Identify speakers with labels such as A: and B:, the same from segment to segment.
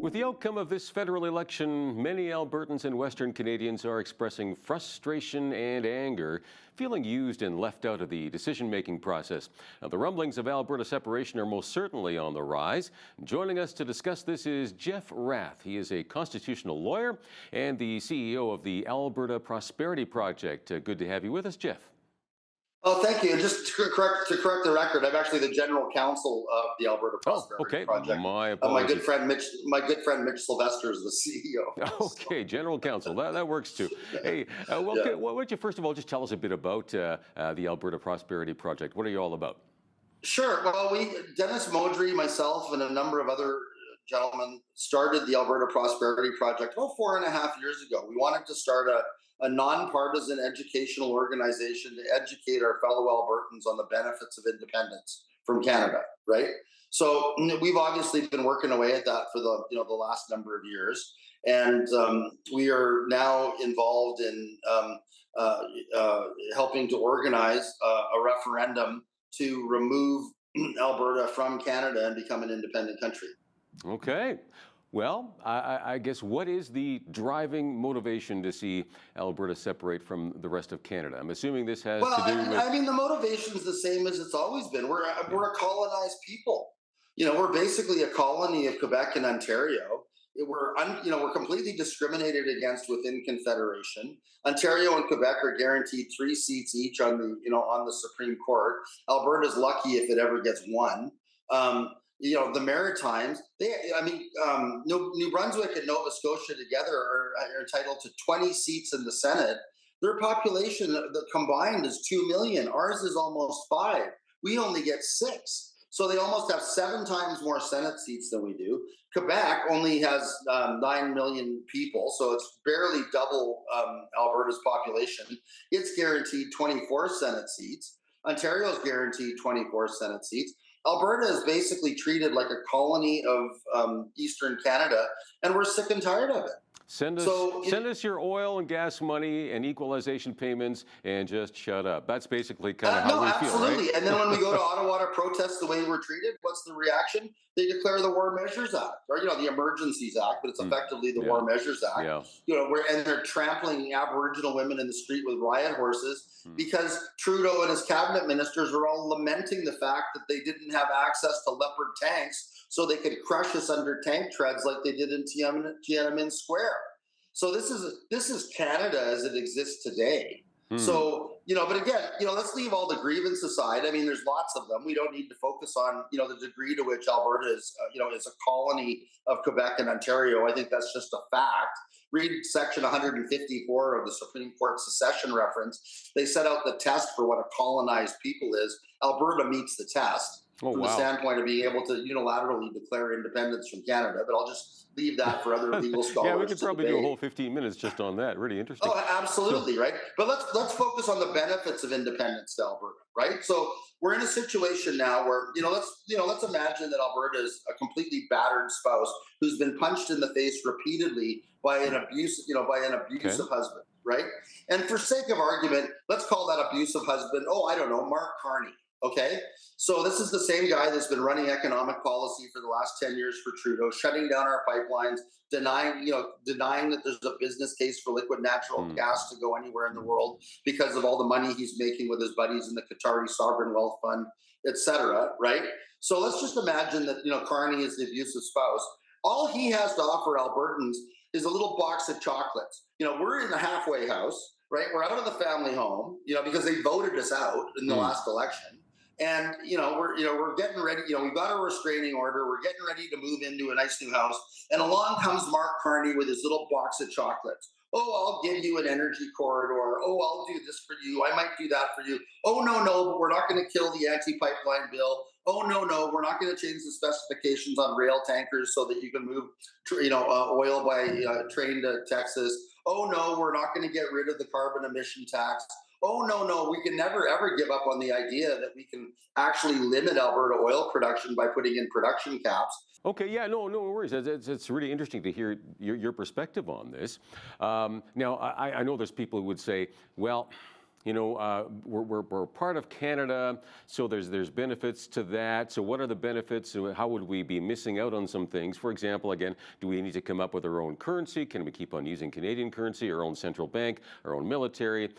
A: With the outcome of this federal election, many Albertans and Western Canadians are expressing frustration and anger, feeling used and left out of the decision-making process. Now, the rumblings of Alberta separation are most certainly on the rise. Joining us to discuss this is Jeff Rath. He is a constitutional lawyer and the CEO of the Alberta Prosperity Project. Good to have you with us, Jeff.
B: Oh, thank you. And just to correct the record, I'm actually the general counsel of the Alberta Prosperity Project.
A: My apologies.
B: My good friend Mitch Sylvester is the CEO.
A: Okay, general counsel. That works too. Hey, why don't you first of all just tell us a bit about the Alberta Prosperity Project? What are you all about?
B: Sure. Well, Dennis Modry, myself, and a number of other gentlemen started the Alberta Prosperity Project about 4.5 years ago. We wanted to start a nonpartisan educational organization to educate our fellow Albertans on the benefits of independence from Canada, right? So we've obviously been working away at that for the last number of years, and we are now involved in helping to organize a referendum to remove Alberta from Canada and become an independent country.
A: Okay. Well, I guess what is the driving motivation to see Alberta separate from the rest of Canada? I'm assuming this has to do with...
B: I mean, the motivation is the same as it's always been. We're a colonized people. We're basically a colony of Quebec and Ontario. We're completely discriminated against within Confederation. Ontario and Quebec are guaranteed 3 seats each on the Supreme Court. Alberta's lucky if it ever gets one. The Maritimes, New Brunswick and Nova Scotia together are entitled to 20 seats in the Senate. Their population combined is 2 million. Ours is almost 5. We only get 6. So they almost have 7 times more Senate seats than we do. Quebec only has 9 million people, so it's barely double Alberta's population. It's guaranteed 24 Senate seats. Ontario's guaranteed 24 Senate seats. Alberta is basically treated like a colony of Eastern Canada, and we're sick and tired of it.
A: Send us your oil and gas money and equalization payments and just shut up. That's basically kind of how we feel, right?
B: Absolutely. And then when we go to Ottawa to protest the way we're treated, what's the reaction? They declare the War Measures Act, or the Emergencies Act, but it's effectively the War Measures Act. And they're trampling Aboriginal women in the street with riot horses because Trudeau and his cabinet ministers are all lamenting the fact that they didn't have access to Leopard tanks so they could crush us under tank treads like they did in Tiananmen Square. So this is Canada as it exists today. So, but again, let's leave all the grievance aside. I mean, there's lots of them. We don't need to focus on, the degree to which Alberta is, is a colony of Quebec and Ontario. I think that's just a fact. Read section 154 of the Supreme Court secession reference. They set out the test for what a colonized people is. Alberta meets the test. From the standpoint of being able to unilaterally declare independence from Canada, but I'll just leave that for other legal scholars.
A: Yeah, we could probably do a whole 15 minutes just on that. Really interesting.
B: Oh, absolutely, right? But let's focus on the benefits of independence to Alberta, right? So we're in a situation now where let's imagine that Alberta is a completely battered spouse who's been punched in the face repeatedly by an abusive husband, right? And for sake of argument, let's call that abusive husband, Mark Carney. Okay, so this is the same guy that's been running economic policy for the last 10 years for Trudeau, shutting down our pipelines, denying that there's a business case for liquid natural gas to go anywhere in the world because of all the money he's making with his buddies in the Qatari Sovereign Wealth Fund, etc. Right? So let's just imagine that Carney is the abusive spouse. All he has to offer Albertans is a little box of chocolates. We're in the halfway house, right? We're out of the family home, because they voted us out in the last election. And, we're getting ready, we've got a restraining order. We're getting ready to move into a nice new house. And along comes Mark Carney with his little box of chocolates. Oh, I'll give you an energy corridor. Oh, I'll do this for you. I might do that for you. Oh, no, but we're not going to kill the anti-pipeline bill. Oh, no, we're not going to change the specifications on rail tankers so that you can move, oil by train to Texas. Oh, no, we're not going to get rid of the carbon emission tax. Oh, no, we can never, ever give up on the idea that we can actually limit Alberta oil production by putting in production caps.
A: Okay, yeah, no worries. It's really interesting to hear your perspective on this. Now, I know there's people who would say, well, we're part of Canada, so there's benefits to that. So what are the benefits? How would we be missing out on some things? For example, again, do we need to come up with our own currency? Can we keep on using Canadian currency, our own central bank, our own military?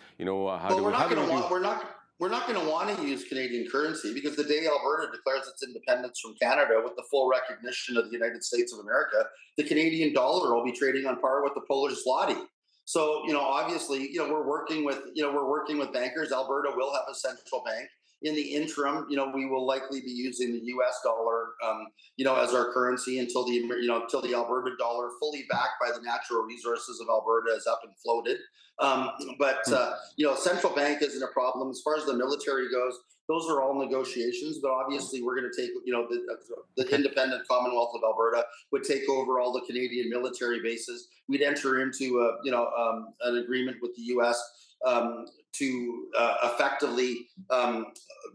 B: We're not going to want to use Canadian currency, because the day Alberta declares its independence from Canada with the full recognition of the United States of America, the Canadian dollar will be trading on par with the Polish zloty. So, obviously, we're working with bankers. Alberta will have a central bank. In the interim, we will likely be using the U.S. dollar, as our currency until the Alberta dollar, fully backed by the natural resources of Alberta, is up and floated. Central bank isn't a problem. As far as the military goes, those are all negotiations. But obviously, we're going to take, the independent Commonwealth of Alberta would take over all the Canadian military bases. We'd enter into an agreement with the U.S. To effectively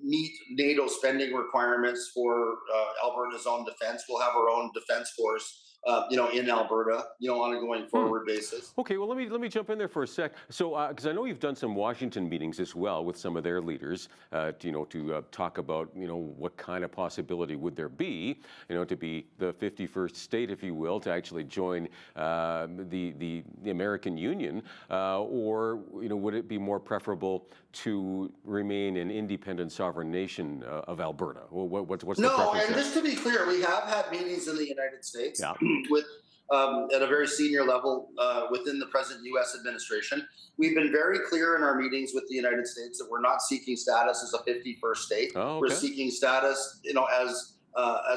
B: meet NATO spending requirements for Alberta's own defense. We'll have our own defense force, in Alberta, on a going forward basis.
A: Okay, well, let me jump in there for a sec. So, because I know you've done some Washington meetings as well with some of their leaders, to talk about, what kind of possibility would there be, to be the 51st state, if you will, to actually join the American Union, or would it be more preferable to remain an independent sovereign nation of Alberta? What's the preference
B: No, and
A: there?
B: just to be clear, we have had meetings in the United States.
A: Yeah.
B: With at a very senior level within the present U.S. administration. We've been very clear in our meetings with the United States that we're not seeking status as a 51st state.
A: Oh, okay.
B: We're seeking status, as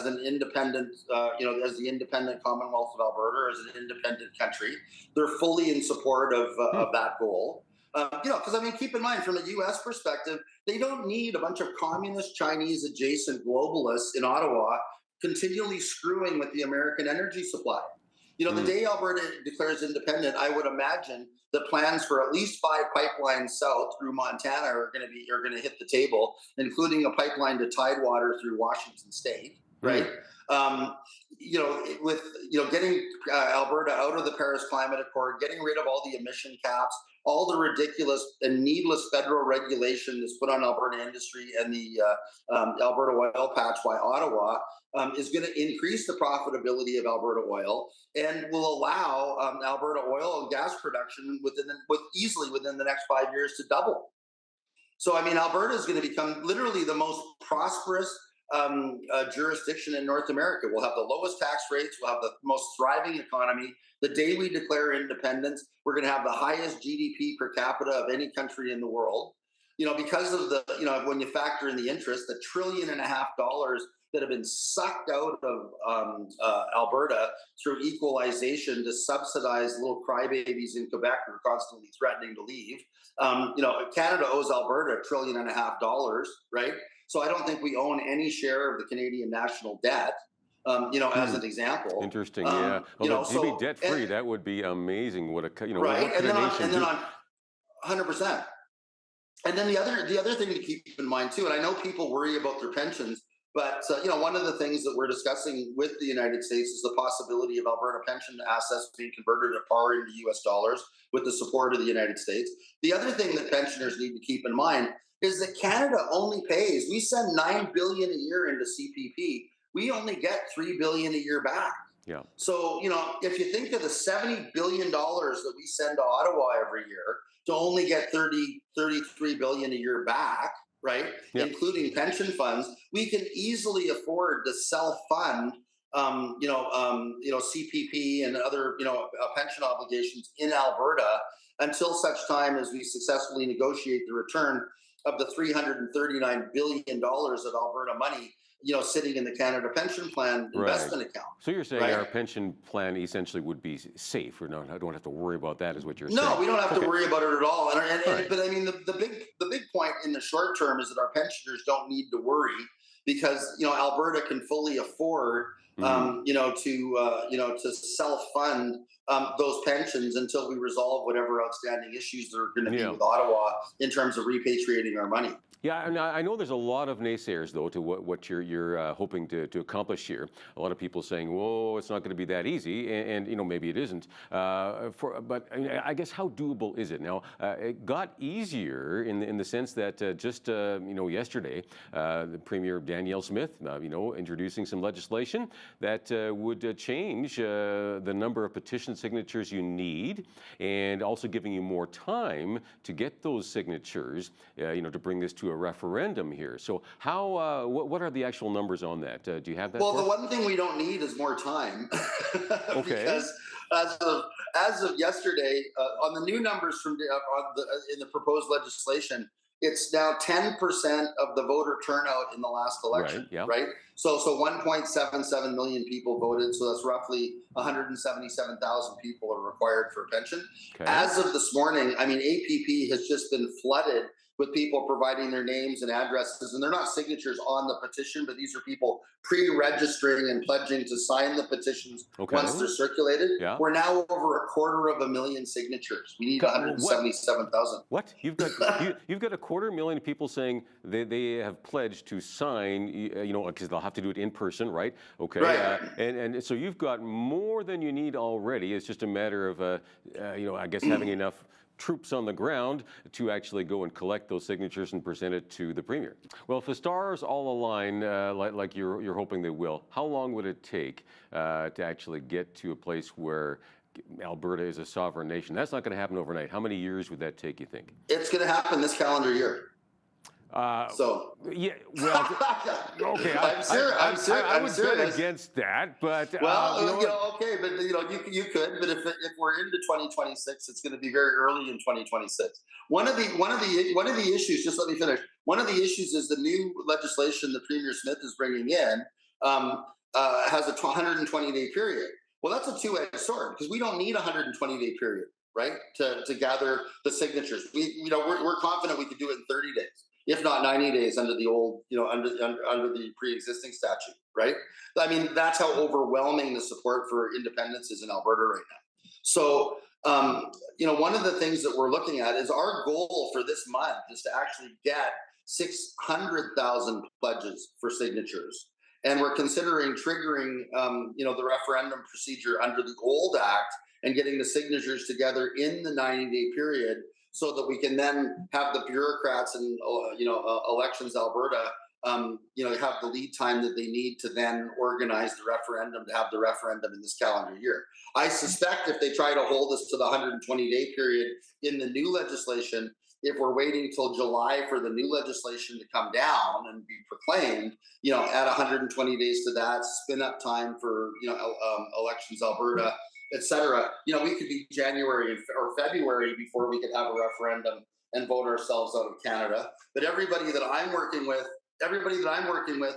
B: an independent, as the independent Commonwealth of Alberta, as an independent country. They're fully in support of that goal. Because keep in mind, from a U.S. perspective, they don't need a bunch of communist, Chinese adjacent globalists in Ottawa continually screwing with the American energy supply. The day Alberta declares independent, I would imagine that plans for at least 5 pipelines south through Montana are going to hit the table, including a pipeline to Tidewater through Washington State, right? With getting Alberta out of the Paris Climate Accord, getting rid of all the emission caps, all the ridiculous and needless federal regulation that's put on Alberta industry and the Alberta oil patch by Ottawa is going to increase the profitability of Alberta oil and will allow Alberta oil and gas production easily within the next 5 years to double. So, Alberta is going to become literally the most prosperous jurisdiction in North America. We'll have the lowest tax rates. We'll have the most thriving economy. The day we declare independence, we're going to have the highest GDP per capita of any country in the world. Because of when you factor in the interest, the $1.5 trillion that have been sucked out of Alberta through equalization to subsidize little crybabies in Quebec who are constantly threatening to leave. Canada owes Alberta $1.5 trillion, right? So I don't think we own any share of the Canadian national debt, as an example.
A: Interesting, yeah. Although to be debt-free, that would be amazing. What a,
B: right?
A: what could a nation do?
B: 100%. And then the other thing to keep in mind too, and I know people worry about their pensions, but one of the things that we're discussing with the United States is the possibility of Alberta pension assets being converted at par into U.S. dollars with the support of the United States. The other thing that pensioners need to keep in mind is that Canada only pays. We send $9 billion a year into CPP. We only get $3 billion a year back.
A: Yeah.
B: So if you think of the $70 billion that we send to Ottawa every year, to only get $33 billion a year back, right? Yep. Including pension funds, we can easily afford to self-fund, CPP and other, pension obligations in Alberta until such time as we successfully negotiate the return of the $339 billion of Alberta money, sitting in the Canada Pension Plan investment account.
A: So you're saying our pension plan essentially would be safe, or no? I don't have to worry about that, is what you're saying?
B: No, we don't have to worry about it at all. But the big point in the short term is that our pensioners don't need to worry because Alberta can fully afford
A: Hmm.
B: to self-fund those pensions until we resolve whatever outstanding issues there are going to be
A: Yeah.
B: with Ottawa in terms of repatriating our money.
A: Yeah, and I know there's a lot of naysayers, though, to what you're hoping to accomplish here. A lot of people saying, "Whoa, it's not going to be that easy," and maybe it isn't. But I guess how doable is it? Now, it got easier in the sense that just yesterday, the Premier Danielle Smith, introducing some legislation that would change the number of petition signatures you need, and also giving you more time to get those signatures, to bring this to a referendum here. So what are the actual numbers on that? Do you have that?
B: Well, the one thing we don't need is more time,
A: Okay.
B: because as of yesterday, on the new numbers in the proposed legislation, it's now 10% of the voter turnout in the last
A: Right.
B: election,
A: Yeah.
B: right? So 1.77 million people voted, so that's roughly 177,000 people are required for a pension.
A: Okay.
B: As of this morning, I mean, APP has just been flooded with people providing their names and addresses, and they're not signatures on the petition, but these are people pre-registering and pledging to sign the petitions once
A: Okay.
B: they're circulated.
A: Yeah.
B: We're now over 250,000 signatures. We need
A: What?
B: 177,000.
A: What? You've got 250,000 people saying they have pledged to sign, because they'll have to do it in person, right? Okay.
B: Right.
A: And so you've got more than you need already. It's just a matter of, I guess having enough troops on the ground to actually go and collect those signatures and present it to the Premier. Well, if the stars all align like you're hoping they will, how long would it take to actually get to a place where Alberta is a sovereign nation? That's not going to happen overnight. How many years would that take, you think?
B: It's going to happen this calendar year. So
A: Yeah, well, okay,
B: I'm serious.
A: I would bet against that, but
B: okay, but you could, but if we're into 2026, it's going to be very early in 2026. One of the issues, just let me finish. One of the issues is the new legislation that Premier Smith is bringing in has a 120-day period. Well, that's a two-edged sword, because we don't need a 120-day period, right, to gather the signatures. We're confident we could do it in 30 days, if not 90 days under the old, under the pre-existing statute, right? I mean, that's how overwhelming the support for independence is in Alberta right now. So, one of the things that we're looking at is our goal for this month is to actually get 600,000 pledges for signatures. And we're considering triggering, the referendum procedure under the old act and getting the signatures together in the 90-day period, so that we can then have the bureaucrats and Elections Alberta, have the lead time that they need to then organize the referendum, to have the referendum in this calendar year. I suspect if they try to hold us to the 120-day period in the new legislation, if we're waiting till July for the new legislation to come down and be proclaimed, add 120 days to that, spin up time for Elections Alberta, etc. We could be January or February before we could have a referendum and vote ourselves out of Canada. But everybody that I'm working with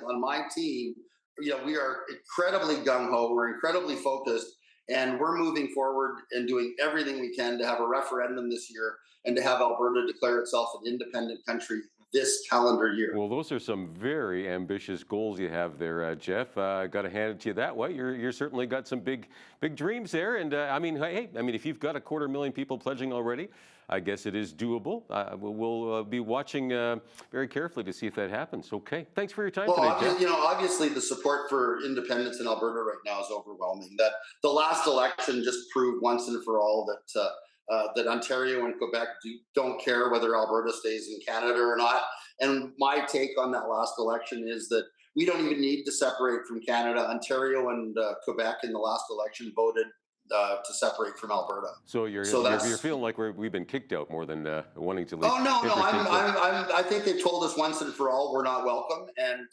B: on my team, we are incredibly gung ho. We're incredibly focused, and we're moving forward and doing everything we can to have a referendum this year and to have Alberta declare itself an independent country this calendar year.
A: Well, those are some very ambitious goals you have there, Jeff. Got to hand it to you that way. You're certainly got some big dreams there. And if you've got 250,000 people pledging already, I guess it is doable. We'll be watching very carefully to see if that happens. Okay. Thanks for your time today, Jeff.
B: Obviously the support for independence in Alberta right now is overwhelming. That the last election just proved once and for all that Ontario and Quebec don't care whether Alberta stays in Canada or not. And my take on that last election is that we don't even need to separate from Canada. Ontario and Quebec in the last election voted to separate from Alberta.
A: So you're feeling like we've been kicked out more than wanting to leave.
B: Oh no, I think they told us once and for all we're not welcome, and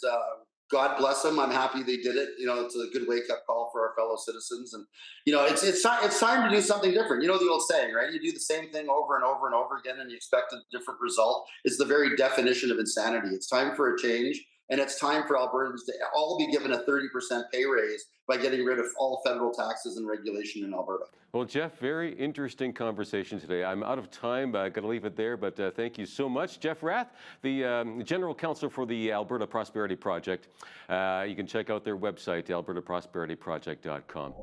B: God bless them. I'm happy they did it. It's a good wake up call for our fellow citizens, and it's time to do something different. The old saying, right? You do the same thing over and over and over again, and you expect a different result. It's the very definition of insanity. It's time for a change. And it's time for Albertans to all be given a 30% pay raise by getting rid of all federal taxes and regulation in Alberta.
A: Well, Jeff, very interesting conversation today. I'm out of time. Got to leave it there, but thank you so much. Jeff Rath, the General Counsel for the Alberta Prosperity Project. You can check out their website, albertaprosperityproject.com.